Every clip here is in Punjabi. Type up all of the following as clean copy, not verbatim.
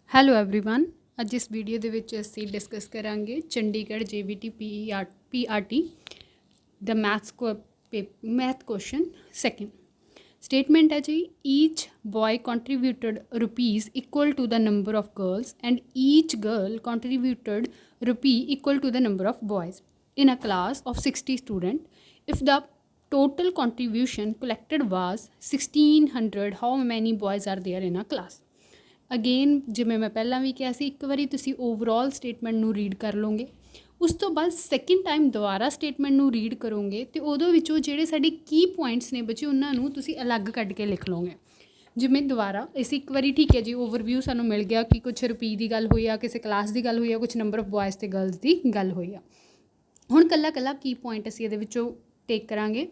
Hello everyone. ਅੱਜ ਇਸ ਵੀਡੀਓ ਦੇ ਵਿੱਚ ਅਸੀਂ ਡਿਸਕਸ ਕਰਾਂਗੇ ਚੰਡੀਗੜ੍ਹ JBT PRT ਦਾ ਮੈਥ ਕੁਐਸਚਨ ਸੈਕਿੰਡ ਸਟੇਟਮੈਂਟ ਹੈ ਜੀ each boy contributed rupees equal to the number of girls and each girl contributed rupee equal to the number of boys in a class of 60 student if the total contribution collected was 1600 how many boys are there in a class again ਜਿਵੇਂ ਮੈਂ ਪਹਿਲਾਂ ਵੀ ਕਿਹਾ ਸੀ ਇੱਕ ਵਾਰੀ ਤੁਸੀਂ ਓਵਰਆਲ ਸਟੇਟਮੈਂਟ ਨੂੰ ਰੀਡ ਕਰ ਲਓਗੇ ਉਸ ਤੋਂ ਬਾਅਦ ਸੈਕਿੰਡ ਟਾਈਮ ਦੁਬਾਰਾ ਸਟੇਟਮੈਂਟ ਨੂੰ ਰੀਡ ਕਰੋਗੇ ਅਤੇ ਉਹਦੇ ਵਿੱਚੋਂ ਜਿਹੜੇ ਸਾਡੇ ਕੀ ਪੁਆਇੰਟਸ ਨੇ ਬੱਚੇ ਉਹਨਾਂ ਨੂੰ ਤੁਸੀਂ ਅਲੱਗ ਕੱਢ ਕੇ ਲਿਖ ਲਓਗੇ। ਜਿਵੇਂ ਦੁਬਾਰਾ ਅਸੀਂ ਇੱਕ ਵਾਰੀ ਠੀਕ ਹੈ ਜੀ ਓਵਰਵਿਊ ਸਾਨੂੰ ਮਿਲ ਗਿਆ ਕਿ ਕੁਛ ਰੁਪਏ ਦੀ ਗੱਲ ਹੋਈ ਆ, ਕਿਸੇ ਕਲਾਸ ਦੀ ਗੱਲ ਹੋਈ ਆ, ਕੁਛ ਨੰਬਰ ਆਫ ਬॉयਜ਼ ਅਤੇ ਗਰਲਸ ਦੀ ਗੱਲ ਹੋਈ ਆ। ਹੁਣ ਕੱਲਾ ਕੀ ਪੁਆਇੰਟ ਅਸੀਂ ਇਹਦੇ ਵਿੱਚੋਂ ਟੇਕ ਕਰਾਂਗੇ।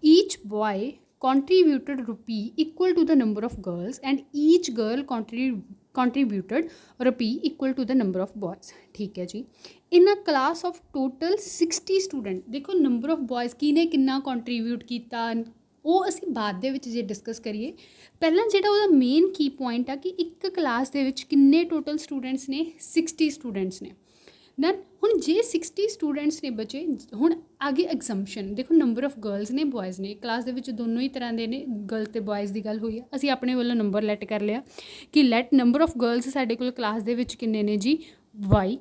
ਈਚ boy contributed rupee equal to the number of girls and each girl contributed rupee equal to the number of boys। ठीक है जी। in a class of total 60 student देखो number of boys किने किन्ना contribute ਕੀਤਾ ਉਹ ਅਸੀਂ ਬਾਅਦ ਦੇ ਵਿੱਚ ਜੇ ਡਿਸਕਸ ਕਰੀਏ। ਪਹਿਲਾਂ ਜਿਹੜਾ ਉਹਦਾ ਮੇਨ ਕੀ ਪੁਆਇੰਟ ਆ ਕਿ ਇੱਕ ਕਲਾਸ ਦੇ ਵਿੱਚ ਕਿੰਨੇ ਟੋਟਲ ਸਟੂਡੈਂਟਸ ਨੇ 60 ਸਟੂਡੈਂਟਸ ਨੇ। ਦੈਨ ਹੁਣ ਜੇ 60 ਸਟੂਡੈਂਟਸ ਨੇ ਬੱਚੇ ਹੁਣ ਅੱਗੇ ਐਗਜ਼ੰਪਸ਼ਨ ਦੇਖੋ ਨੰਬਰ ਆਫ ਗਰਲਸ ਨੇ ਬॉयਜ਼ ਨੇ ਕਲਾਸ ਦੇ ਵਿੱਚ ਦੋਨੋਂ ਹੀ ਤਰ੍ਹਾਂ ਦੇ ਨੇ ਗਰਲ ਅਤੇ ਬॉयਜ਼ ਦੀ ਗੱਲ ਹੋਈ ਆ। ਅਸੀਂ ਆਪਣੇ ਵੱਲੋਂ ਨੰਬਰ ਲੈਟ ਕਰ ਲਿਆ ਕਿ ਲੈਟ ਨੰਬਰ ਆਫ ਗਰਲਸ ਸਾਡੇ ਕੋਲ ਕਲਾਸ ਦੇ ਵਿੱਚ ਕਿੰਨੇ ਨੇ ਜੀ y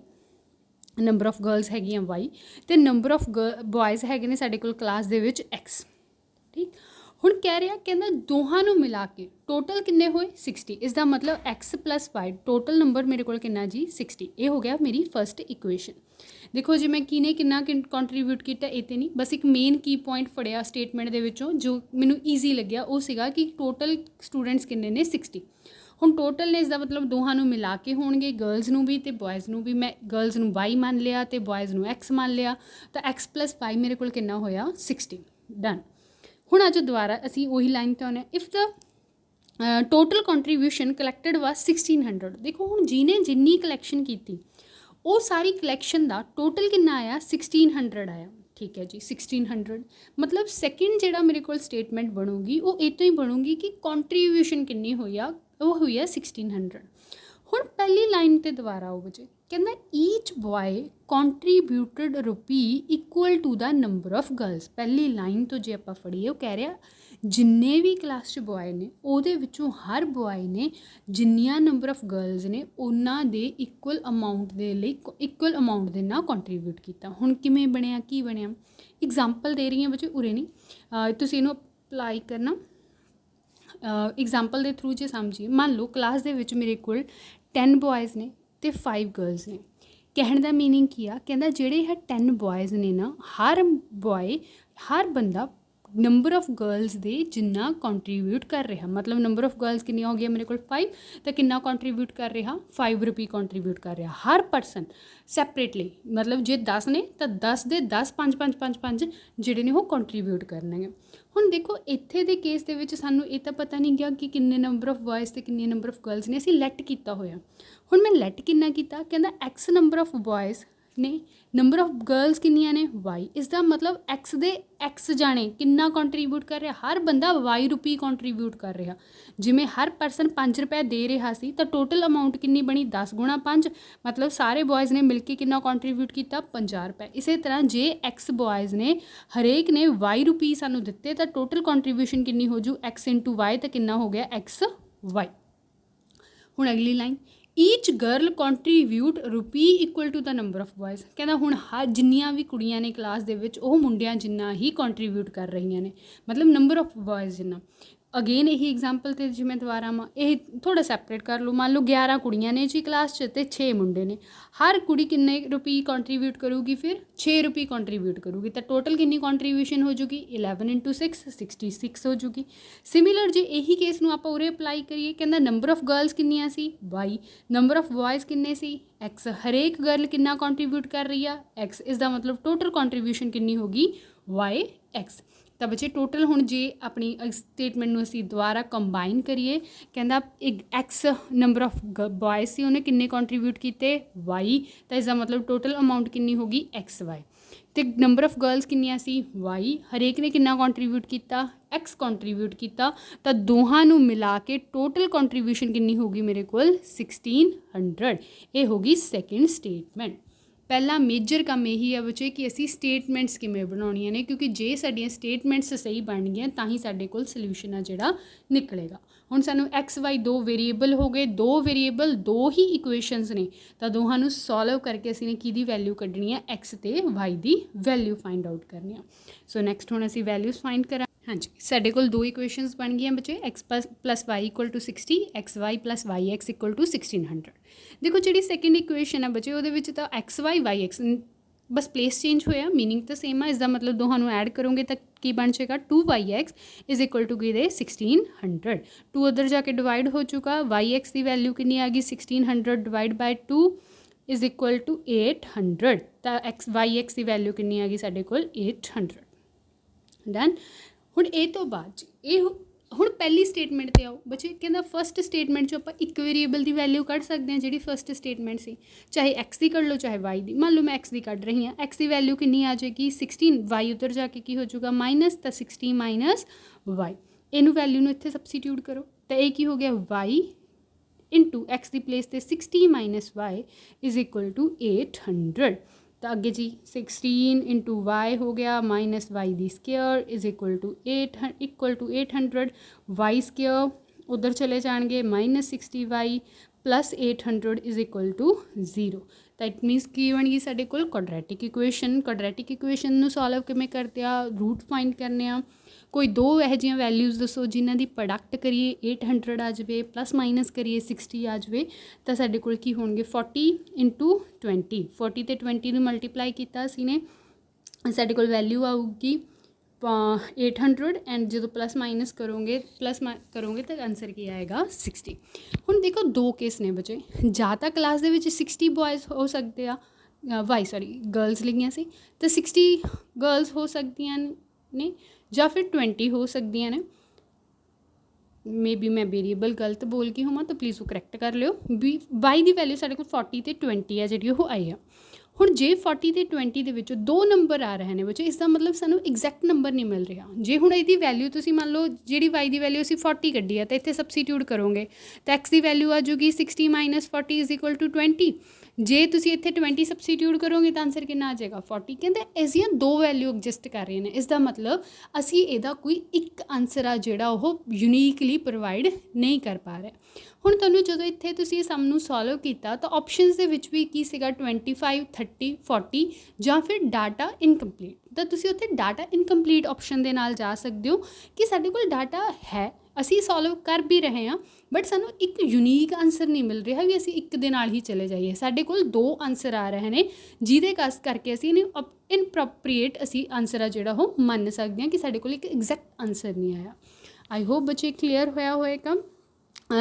ਨੰਬਰ ਆਫ ਗਰਲਸ ਹੈਗੀਆਂ y ਅਤੇ ਨੰਬਰ ਆਫ ਬॉयਜ਼ ਹੈਗੇ ਨੇ ਸਾਡੇ ਕੋਲ ਕਲਾਸ ਦੇ ਵਿੱਚ x। ਠੀਕ ਹੁਣ ਕਹਿ ਰਿਹਾ ਕਹਿੰਦਾ ਦੋਹਾਂ ਨੂੰ ਮਿਲਾ ਕੇ ਟੋਟਲ ਕਿੰਨੇ ਹੋਏ 60 ਇਸ ਦਾ ਮਤਲਬ x + y ਟੋਟਲ ਨੰਬਰ ਮੇਰੇ ਕੋਲ ਕਿੰਨਾ ਜੀ 60। ਇਹ ਹੋ ਗਿਆ ਮੇਰੀ ਫਸਟ ਇਕੁਏਸ਼ਨ। ਦੇਖੋ ਜੀ ਮੈਂ ਕਿਨੇ ਕਿੰਨਾ ਕੰਟਰੀਬਿਊਟ ਕੀਤਾ ਇਹ ਤਾਂ ਨਹੀਂ ਬਸ ਇੱਕ ਮੇਨ ਕੀ ਪੁਆਇੰਟ ਫੜਿਆ ਸਟੇਟਮੈਂਟ ਦੇ ਵਿੱਚੋਂ ਜੋ ਮੈਨੂੰ ਈਜ਼ੀ ਲੱਗਿਆ ਉਹ ਸੀਗਾ ਕਿ ਟੋਟਲ ਸਟੂਡੈਂਟਸ ਕਿੰਨੇ ਨੇ 60। ਹੁਣ ਟੋਟਲ ਨੇ ਇਸ ਦਾ ਮਤਲਬ ਦੋਹਾਂ ਨੂੰ ਮਿਲਾ ਕੇ ਹੋਣਗੇ ਗਰਲਸ ਨੂੰ ਵੀ ਅਤੇ ਬॉयਜ਼ ਨੂੰ ਵੀ। ਮੈਂ ਗਰਲਸ ਨੂੰ y ਮੰਨ ਲਿਆ ਅਤੇ ਬॉयਜ਼ ਨੂੰ x ਮੰਨ ਲਿਆ ਤਾਂ x + y ਮੇਰੇ ਕੋਲ ਕਿੰਨਾ ਹੋਇਆ 60 ਡਨ। ਹੁਣ ਅੱਜ ਦੁਬਾਰਾ ਅਸੀਂ ਉਹੀ ਲਾਈਨ 'ਤੇ ਆਉਂਦੇ ਹਾਂ। If the total contribution collected ਵਾ 1600 ਦੇਖੋ ਹੁਣ ਜਿਹਨੇ ਜਿੰਨੀ ਕਲੈਕਸ਼ਨ ਕੀਤੀ ਉਹ ਸਾਰੀ ਕਲੈਕਸ਼ਨ ਦਾ ਟੋਟਲ ਕਿੰਨਾ ਆਇਆ 1600 ਆਇਆ। ਠੀਕ ਹੈ ਜੀ 1600 ਮਤਲਬ ਸੈਕਿੰਡ ਜਿਹੜਾ ਮੇਰੇ ਕੋਲ ਸਟੇਟਮੈਂਟ ਬਣੂਗੀ ਉਹ ਇਹ ਤੋਂ ਹੀ ਬਣੂਗੀ ਕਿ ਕੰਟਰੀਬਿਊਸ਼ਨ ਕਿੰਨੀ ਹੋਈ ਆ ਉਹ ਹੋਈ ਆ 1600। ਹੁਣ ਪਹਿਲੀ ਲਾਈਨ 'ਤੇ ਦੁਬਾਰਾ ਆਓ ਬੱਚੇ ਕਹਿੰਦਾ each boy contributed rupee equal to the number of girls. ਪਹਿਲੀ ਲਾਈਨ ਤੋਂ ਜੇ ਆਪਾਂ ਫੜੀਏ ਉਹ ਕਹਿ ਰਿਹਾ ਜਿੰਨੇ ਵੀ ਕਲਾਸ 'ਚ ਬॉय ਨੇ ਉਹਦੇ ਵਿੱਚੋਂ ਹਰ ਬॉय ਨੇ ਜਿੰਨੀਆਂ ਨੰਬਰ ਆਫ ਗਰਲਸ ਨੇ ਉਹਨਾਂ ਦੇ ਇਕੁਅਲ ਅਮਾਊਂਟ ਦੇ ਲਈ ਇਕੁਅਲ ਅਮਾਊਂਟ ਦੇ ਨਾਲ ਕੰਟਰੀਬਿਊਟ ਕੀਤਾ। ਹੁਣ ਕਿਵੇਂ ਬਣਿਆ ਕੀ ਬਣਿਆ ਇਗਜ਼ਾਮਪਲ ਦੇ ਰਹੀ ਹਾਂ ਬੱਚੇ ਉਰੇ ਨਹੀਂ ਤੁਸੀਂ ਇਹਨੂੰ ਅਪਲਾਈ ਕਰਨਾ ਐਗਜ਼ਾਮਪਲ ਦੇ ਥਰੂ ਜੇ ਸਮਝੀਏ। ਮੰਨ ਲਓ ਕਲਾਸ ਦੇ ਵਿੱਚ ਮੇਰੇ ਕੋਲ 10 ਬॉयਜ਼ ਨੇ ਅਤੇ 5 ਗਰਲਸ ਨੇ। ਕਹਿਣ ਦਾ ਮੀਨਿੰਗ ਕੀ ਆ ਕਹਿੰਦਾ ਜਿਹੜੇ ਇਹ 10 ਬॉयਜ਼ ਨੇ ਨਾ ਹਰ ਬॉय ਹਰ ਬੰਦਾ ਨੰਬਰ ਆਫ ਗਰਲਸ ਦੇ ਜਿੰਨਾ ਕੰਟਰੀਬਿਊਟ ਕਰ ਰਿਹਾ ਮਤਲਬ ਨੰਬਰ ਆਫ ਗਰਲਸ ਕਿੰਨੀਆਂ ਹੋ ਗਈਆਂ ਮੇਰੇ ਕੋਲ 5 ਤਾਂ ਕਿੰਨਾ ਕੰਟਰੀਬਿਊਟ ਕਰ ਰਿਹਾ 5 ਰੁਪਏ ਕੰਟਰੀਬਿਊਟ ਕਰ ਰਿਹਾ ਹਰ ਪਰਸਨ ਸੈਪਰੇਟਲੀ। ਮਤਲਬ ਜੇ 10 ਨੇ ਤਾਂ 10 ਦੇ 10 5 ਜਿਹੜੇ ਨੇ ਉਹ ਕੰਟਰੀਬਿਊਟ ਕਰਨਗੇ। ਹੁਣ ਦੇਖੋ ਇੱਥੇ ਦੇ ਕੇਸ ਦੇ ਵਿੱਚ ਸਾਨੂੰ ਇਹ ਤਾਂ ਪਤਾ ਨਹੀਂ ਗਿਆ ਕਿ ਕਿੰਨੇ ਨੰਬਰ ਆਫ ਬॉयਜ਼ ਅਤੇ ਕਿੰਨੇ ਨੰਬਰ ਆਫ ਗਰਲਸ ਨੇ ਅਸੀਂ ਲੈਟ ਕੀਤਾ ਹੋਇਆ। ਹੁਣ ਮੈਂ ਲੈਟ ਕਿੰਨਾ ਕੀਤਾ ਕਹਿੰਦਾ x ਨੰਬਰ ਆਫ ਬॉयਜ਼ ਨੇ ਨੰਬਰ ਆਫ ਗਰਲਸ ਕਿੰਨੀਆਂ ਨੇ y ਇਸ ਦਾ ਮਤਲਬ x ਦੇ x ਜਾਣੇ ਕਿੰਨਾ ਕੰਟਰੀਬਿਊਟ ਕਰ ਰਿਹਾ ਹਰ ਬੰਦਾ y ਰੁਪਏ ਕੰਟਰੀਬਿਊਟ ਕਰ ਰਿਹਾ। ਜਿਵੇਂ ਹਰ ਪਰਸਨ 5 ਰੁਪਏ ਦੇ ਰਿਹਾ ਸੀ ਤਾਂ ਟੋਟਲ ਅਮਾਊਂਟ ਕਿੰਨੀ ਬਣੀ 10 × 5 ਮਤਲਬ ਸਾਰੇ ਬॉयਜ਼ ਨੇ ਮਿਲ ਕੇ ਕਿੰਨਾ ਕੰਟਰੀਬਿਊਟ ਕੀਤਾ 50 ਰੁਪਏ। ਇਸੇ ਤਰ੍ਹਾਂ ਜੇ x ਬॉयਜ਼ ਨੇ ਹਰੇਕ ਨੇ y ਰੁਪਏ ਸਾਨੂੰ ਦਿੱਤੇ ਤਾਂ ਟੋਟਲ ਕੰਟਰੀਬਿਊਸ਼ਨ ਕਿੰਨੀ ਹੋ ਜੂ x × y ਤਾਂ ਕਿੰਨਾ ਹੋ ਗਿਆ xy। ਹੁਣ ਅਗਲੀ line each girl contribute rupee equal to the number of boys ਕਹਿੰਦਾ ਹੁਣ ਜਿੰਨੀਆਂ ਵੀ ਕੁੜੀਆਂ ਨੇ ਕਲਾਸ ਦੇ ਵਿੱਚ ਉਹ ਮੁੰਡਿਆਂ ਜਿੰਨਾ ਹੀ ਕੰਟਰੀਬਿਊਟ ਕਰ ਰਹੀਆਂ ਨੇ ਮਤਲਬ ਨੰਬਰ ਆਫ ਬॉयਜ਼ ਜਿੰਨਾ। ਅਗੇਨ ਇਹੀ ਐਗਜ਼ਾਮਪਲ 'ਤੇ ਜਿਵੇਂ ਦੁਬਾਰਾ ਇਹ ਥੋੜ੍ਹਾ ਸੈਪਰੇਟ ਕਰ ਲਓ। ਮੰਨ ਲਓ 11 ਕੁੜੀਆਂ ਨੇ ਜੀ ਕਲਾਸ 'ਚ ਅਤੇ 6 ਮੁੰਡੇ ਨੇ ਹਰ ਕੁੜੀ ਕਿੰਨੇ ਰੁਪਏ ਕੰਟਰੀਬਿਊਟ ਕਰੂਗੀ ਫਿਰ 6 ਰੁਪਏ ਕੰਟਰੀਬਿਊਟ ਕਰੂਗੀ ਤਾਂ ਟੋਟਲ ਕਿੰਨੀ ਕੰਟਰੀਬਿਊਸ਼ਨ ਹੋ ਜੂਗੀ 11 × 6 66 ਹੋ ਜੂਗੀ। ਸਿਮਿਲਰ ਜੇ ਇਹੀ ਕੇਸ ਨੂੰ ਆਪਾਂ ਉਰੇ ਅਪਲਾਈ ਕਰੀਏ ਕਹਿੰਦਾ ਨੰਬਰ ਆਫ ਗਰਲਸ ਕਿੰਨੀਆਂ ਸੀ y ਨੰਬਰ ਆਫ ਬॉयਜ਼ ਕਿੰਨੇ ਸੀ x ਹਰੇਕ ਗਰਲ ਕਿੰਨਾ ਕੰਟਰੀਬਿਊਟ ਕਰ ਰਹੀ ਆ x ਇਸ ਦਾ ਮਤਲਬ ਟੋਟਲ ਕੰਟਰੀਬਿਊਸ਼ਨ ਕਿੰਨੀ ਹੋ ਗਈ yx। ਤਾਂ ਬੱਚੇ ਟੋਟਲ ਹੁਣ ਜੇ ਆਪਣੀ ਸਟੇਟਮੈਂਟ ਨੂੰ ਅਸੀਂ ਦੁਬਾਰਾ ਕੰਬਾਈਨ ਕਰੀਏ ਕਹਿੰਦਾ ਇੱਕ ਐਕਸ ਨੰਬਰ ਆਫ ਬॉयਜ਼ ਸੀ ਉਹਨੇ ਕਿੰਨੇ ਕੰਟਰੀਬਿਊਟ ਕੀਤੇ y ਤਾਂ ਇਸ ਦਾ ਮਤਲਬ ਟੋਟਲ ਅਮਾਊਂਟ ਕਿੰਨੀ ਹੋ ਗਈ xy। ਤੇ ਨੰਬਰ ਆਫ ਗਰਲਸ ਕਿੰਨੀਆਂ ਸੀ y, ਹਰੇਕ ਨੇ ਕਿੰਨਾ ਕੰਟਰੀਬਿਊਟ ਕੀਤਾ x ਕੰਟਰੀਬਿਊਟ ਕੀਤਾ, ਤਾਂ ਦੋਹਾਂ ਨੂੰ ਮਿਲਾ ਕੇ ਟੋਟਲ ਕੰਟਰੀਬਿਊਸ਼ਨ ਕਿੰਨੀ ਹੋਊਗੀ ਮੇਰੇ ਕੋਲ 1600। ਇਹ ਹੋਗੀ ਸੈਕਿੰਡ ਸਟੇਟਮੈਂਟ। ਪਹਿਲਾ ਮੇਜਰ ਕੰਮ ਇਹੀ ਹੈ ਬੱਚੇ ਕਿ ਅਸੀਂ ਸਟੇਟਮੈਂਟਸ ਕਿਵੇਂ ਬਣਾਉਣੀਆਂ ਨੇ, ਕਿਉਂਕਿ ਜੇ ਸਾਡੀਆਂ ਸਟੇਟਮੈਂਟਸ ਸਹੀ ਬਣ ਗਈਆਂ ਤਾਂ ਹੀ ਸਾਡੇ ਕੋਲ ਸੋਲਿਊਸ਼ਨ ਆ ਜਿਹੜਾ ਨਿਕਲੇਗਾ। ਹੁਣ ਸਾਨੂੰ ਐਕਸ ਵਾਈ ਦੋ ਵੇਰੀਏਬਲ ਹੋ ਗਏ, ਦੋ ਵੇਰੀਏਬਲ ਦੋ ਹੀ ਇਕੁਏਸ਼ਨਸ ਨੇ, ਤਾਂ ਦੋਹਾਂ ਨੂੰ ਸੋਲਵ ਕਰਕੇ ਅਸੀਂ ਨੇ ਕਿਹਦੀ ਵੈਲਿਊ ਕੱਢਣੀ ਹੈ, ਐਕਸ ਤੇ ਵਾਈ ਦੀ ਵੈਲਿਊ ਫਾਈਂਡ ਆਊਟ ਕਰਨੀ ਆ। ਸੋ ਨੈਕਸਟ ਹੁਣ ਅਸੀਂ ਵੈਲਿਊਜ਼ ਫਾਈਂਡ ਕਰਾਂ। ਹਾਂਜੀ, ਸਾਡੇ ਕੋਲ ਦੋ ਇਕੁਏਸ਼ਨਸ ਬਣ ਗਈਆਂ ਬੱਚੇ, X plus Y equal to 60, X Y plus Y X equal to 1600। ਦੇਖੋ ਜਿਹੜੀ ਸੈਕਿੰਡ ਇਕੁਏਸ਼ਨ ਹੈ ਬੱਚੇ ਉਹਦੇ ਵਿੱਚ ਤਾਂ ਐਕਸ ਵਾਈ ਵਾਈ ਐਕਸ ਬਸ ਪਲੇਸ ਚੇਂਜ ਹੋਇਆ, ਮੀਨਿੰਗ ਤਾਂ ਸੇਮ ਆ। ਇਸਦਾ ਮਤਲਬ ਦੋਹਾਂ ਨੂੰ ਐਡ ਕਰੋਗੇ ਤਾਂ ਕੀ ਬਣ ਜਾਏਗਾ 2yx ਇਜ਼ ਇਕੁਅਲ ਟੂ ਕੀ ਦੇ 1600। 2 ਉੱਧਰ ਜਾ ਕੇ ਡਿਵਾਈਡ ਹੋ ਚੁੱਕਾ, yx ਦੀ ਵੈਲਿਊ ਕਿੰਨੀ ਆ ਗਈ 1600 divide by 2 is equal to 800। ਤਾਂ yx ਦੀ ਵੈਲਿਊ ਕਿੰਨੀ ਆ ਗਈ ਸਾਡੇ ਕੋਲ 800। ਡਨ। ਹੁਣ ਇਹ ਤੋਂ ਬਾਅਦ ਜੀ ਇਹ ਹੁਣ ਪਹਿਲੀ ਸਟੇਟਮੈਂਟ 'ਤੇ ਆਓ ਬੱਚੇ, ਕਹਿੰਦਾ ਫਸਟ ਸਟੇਟਮੈਂਟ 'ਚ ਆਪਾਂ ਇੱਕ ਵੇਰੀਏਬਲ ਦੀ ਵੈਲਿਊ ਕੱਢ ਸਕਦੇ ਹਾਂ, ਜਿਹੜੀ ਫਸਟ ਸਟੇਟਮੈਂਟ ਸੀ, ਚਾਹੇ ਐਕਸ ਦੀ ਕੱਢ ਲਓ ਚਾਹੇ ਵਾਈ ਦੀ। ਮੰਨ ਲਓ ਮੈਂ ਐਕਸ ਦੀ ਕੱਢ ਰਹੀ ਹਾਂ, ਐਕਸ ਦੀ ਵੈਲਿਊ ਕਿੰਨੀ ਆ ਜਾਏਗੀ 16, ਵਾਈ ਉੱਧਰ ਜਾ ਕੇ ਕੀ ਹੋ ਜਾਊਗਾ ਮਾਈਨਸ, ਤਾਂ 60 ਮਾਈਨਸ ਵਾਈ। ਇਹਨੂੰ ਵੈਲਿਊ ਨੂੰ ਇੱਥੇ ਸਬਸਟੀਟਿਊਟ ਕਰੋ ਤਾਂ ਇਹ ਕੀ ਹੋ ਗਿਆ ਵਾਈ ਇੰਟੂ ਐਕਸ ਦੀ ਪਲੇਸ 'ਤੇ 60 minus Y is equal to 800। ਤਾਂ ਅੱਗੇ ਜੀ 16 ਇੰਟੂ ਵਾਈ ਹੋ ਗਿਆ ਮਾਈਨਸ ਵਾਈ ਦੀ square is equal to 800। Y square ਉੱਧਰ ਚਲੇ ਜਾਣਗੇ minus 60 Y plus 800 is equal to 0। ਤਾਂ ਇਟ ਮੀਨਸ ਕੀ ਬਣ ਗਈ ਸਾਡੇ ਕੋਲ ਕੁਆਡਰੈਟਿਕ ਇਕੁਏਸ਼ਨ। ਕੁਆਡਰੈਟਿਕ ਇਕੁਏਸ਼ਨ ਨੂੰ ਸੋਲਵ ਕਿਵੇਂ ਕਰਦੇ ਆ, ਰੂਟ ਫਾਈਂਡ ਕਰਨੇ ਆ। ਕੋਈ ਦੋ ਇਹੋ ਜਿਹੀਆਂ ਵੈਲਿਊਜ਼ ਦੱਸੋ ਜਿਨ੍ਹਾਂ ਦੀ ਪ੍ਰੋਡਕਟ ਕਰੀਏ 800 ਆ ਜਾਵੇ, ਪਲੱਸ ਮਾਈਨਸ ਕਰੀਏ 60 ਆ ਜਾਵੇ, ਤਾਂ ਸਾਡੇ ਕੋਲ ਕੀ ਹੋਣਗੇ 40 ਇੰਟੂ 20। 40 ਅਤੇ 20 ਨੂੰ ਮਲਟੀਪਲਾਈ ਕੀਤਾ ਅਸੀਂ ਨੇ, ਸਾਡੇ ਕੋਲ ਵੈਲਿਊ ਆਊਗੀ 800 ਐਂਡ ਜਦੋਂ ਪਲੱਸ ਮਾਈਨਸ ਕਰੋਗੇ ਤਾਂ ਆਨਸਰ ਕੀ ਆਏਗਾ 60। ਹੁਣ ਦੇਖੋ ਦੋ ਕੇਸ ਨੇ ਬੱਚੇ, ਜਾਂ ਤਾਂ ਕਲਾਸ ਦੇ ਵਿੱਚ 60 ਬॉयਜ਼ ਹੋ ਸਕਦੇ ਆ, ਗਰਲਸ ਲਿਖੀਆਂ ਸੀ ਤਾਂ 60 ਗਰਲਸ ਹੋ ਸਕਦੀਆਂ ਨੇ, ਜਾਂ ਫਿਰ 20 ਹੋ ਸਕਦੀਆਂ ਨੇ। ਮੇ ਬੀ ਮੈਂ ਵੇਰੀਏਬਲ ਗਲਤ ਬੋਲ ਗਈ ਹੋਵਾਂ ਤਾਂ ਪਲੀਜ਼ ਉਹ ਕਰੈਕਟ ਕਰ ਲਿਓ। ਵੀ ਵਾਈ ਦੀ ਵੈਲਿਊ ਸਾਡੇ ਕੋਲ 40 ਅਤੇ 20 ਆ ਜਿਹੜੀ ਉਹ ਆਈ ਆ। ਹੁਣ ਜੇ 40 ਅਤੇ 20 ਦੇ ਵਿੱਚੋਂ ਦੋ ਨੰਬਰ ਆ ਰਹੇ ਨੇ ਬੱਚੇ, ਇਸ ਦਾ ਮਤਲਬ ਸਾਨੂੰ ਐਗਜ਼ੈਕਟ ਨੰਬਰ ਨਹੀਂ ਮਿਲ ਰਿਹਾ। ਜੇ ਹੁਣ ਇਹਦੀ ਵੈਲਿਊ ਤੁਸੀਂ ਮੰਨ ਲਓ ਜਿਹੜੀ ਵਾਈ ਦੀ ਵੈਲਿਊ ਅਸੀਂ 40 ਕੱਢੀ ਆ ਤਾਂ ਇੱਥੇ ਸਬਸਟੀਟਿਊਟ ਕਰੋਗੇ ਤਾਂ ਐਕਸ ਦੀ ਵੈਲਿਊ ਆ ਜੂਗੀ 60 ਮਾਈਨਸ 40 ਇਜ਼ ਇਕੁਅਲ ਟੂ 20। ਜੇ ਤੁਸੀਂ ਇੱਥੇ 20 ਸਬਸਟੀਟਿਊਟ ਕਰੋਗੇ ਤਾਂ ਆਨਸਰ ਕਿੰਨਾ ਆ ਜਾਏਗਾ 40। ਕਹਿੰਦੇ ਇਸਦੀਆਂ ਦੋ ਵੈਲਿਊ ਐਗਜ਼ਿਸਟ ਕਰ ਰਹੀਆਂ ਨੇ, ਇਸ ਦਾ ਮਤਲਬ ਅਸੀਂ ਇਹਦਾ ਕੋਈ ਇੱਕ ਆਨਸਰ ਆ ਜਿਹੜਾ ਉਹ ਯੂਨੀਕਲੀ ਪ੍ਰੋਵਾਈਡ ਨਹੀਂ ਕਰ ਪਾ ਰਿਹਾ। ਹੁਣ ਤੁਹਾਨੂੰ ਜਦੋਂ ਇੱਥੇ ਤੁਸੀਂ ਸਮ ਨੂੰ ਸੋਲਵ ਕੀਤਾ ਤਾਂ ਆਪਸ਼ਨਸ ਦੇ ਵਿੱਚ ਵੀ ਕੀ ਸੀਗਾ 25, 30, 40 ਜਾਂ ਫਿਰ ਡਾਟਾ ਇਨਕੰਪਲੀਟ। ਤਾਂ ਤੁਸੀਂ ਉੱਥੇ ਡਾਟਾ ਇਨਕੰਪਲੀਟ ਆਪਸ਼ਨ ਦੇ ਨਾਲ ਜਾ ਸਕਦੇ ਹੋ ਕਿ ਸਾਡੇ ਕੋਲ ਡਾਟਾ ਹੈ, ਅਸੀਂ ਸੋਲਵ ਕਰ ਵੀ ਰਹੇ ਹਾਂ, ਬਟ ਸਾਨੂੰ ਇੱਕ ਯੂਨੀਕ ਆਨਸਰ ਨਹੀਂ ਮਿਲ ਰਿਹਾ ਵੀ ਅਸੀਂ ਇੱਕ ਦੇ ਨਾਲ ਹੀ ਚਲੇ ਜਾਈਏ। ਸਾਡੇ ਕੋਲ ਦੋ ਆਨਸਰ ਆ ਰਹੇ ਨੇ ਜਿਹਦੇ ਕਰਕੇ ਅਸੀਂ ਇਨਪ੍ਰੋਪਰੀਏਟ ਅਸੀਂ ਆਨਸਰ ਆ ਜਿਹੜਾ ਉਹ ਮੰਨ ਸਕਦੇ ਹਾਂ ਕਿ ਸਾਡੇ ਕੋਲ ਇੱਕ ਐਗਜ਼ੈਕਟ ਆਨਸਰ ਨਹੀਂ ਆਇਆ। ਆਈ ਹੋਪ ਬੱਚੇ ਕਲੀਅਰ ਹੋਇਆ ਹੋਏਗਾ।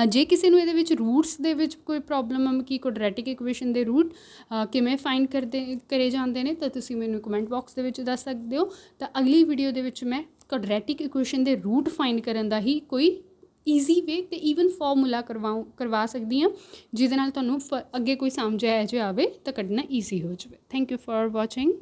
ਜੇ ਕਿਸੇ ਨੂੰ ਇਹਦੇ ਵਿੱਚ ਰੂਟਸ ਦੇ ਵਿੱਚ ਕੋਈ ਪ੍ਰੋਬਲਮ ਆ ਕਿ ਕੁਆਡਰੈਟਿਕ ਇਕੁਏਸ਼ਨ ਦੇ ਰੂਟ ਕਿਵੇਂ ਫਾਈਂਡ ਕਰੇ ਜਾਂਦੇ ਨੇ, ਤਾਂ ਤੁਸੀਂ ਮੈਨੂੰ ਕਮੈਂਟ ਬਾਕਸ ਦੇ ਵਿੱਚ ਦੱਸ ਸਕਦੇ ਹੋ। ਤਾਂ ਅਗਲੀ ਵੀਡੀਓ ਦੇ ਵਿੱਚ ਮੈਂ ਕੁਆਡਰੈਟਿਕ ਇਕੁਏਸ਼ਨ ਦੇ ਰੂਟ ਫਾਈਂਡ ਕਰਨ ਦਾ ਹੀ ਕੋਈ ਈਜ਼ੀ ਵੇ ਅਤੇ ਈਵਨ ਫਾਰਮੂਲਾ ਕਰਵਾ ਸਕਦੀ ਹਾਂ, ਜਿਹਦੇ ਨਾਲ ਤੁਹਾਨੂੰ ਅੱਗੇ ਕੋਈ ਸਮਝ ਜੇ ਆਵੇ ਤਾਂ ਕੱਢਣਾ ਈਜ਼ੀ ਹੋ ਜਾਵੇ। Thank you for watching.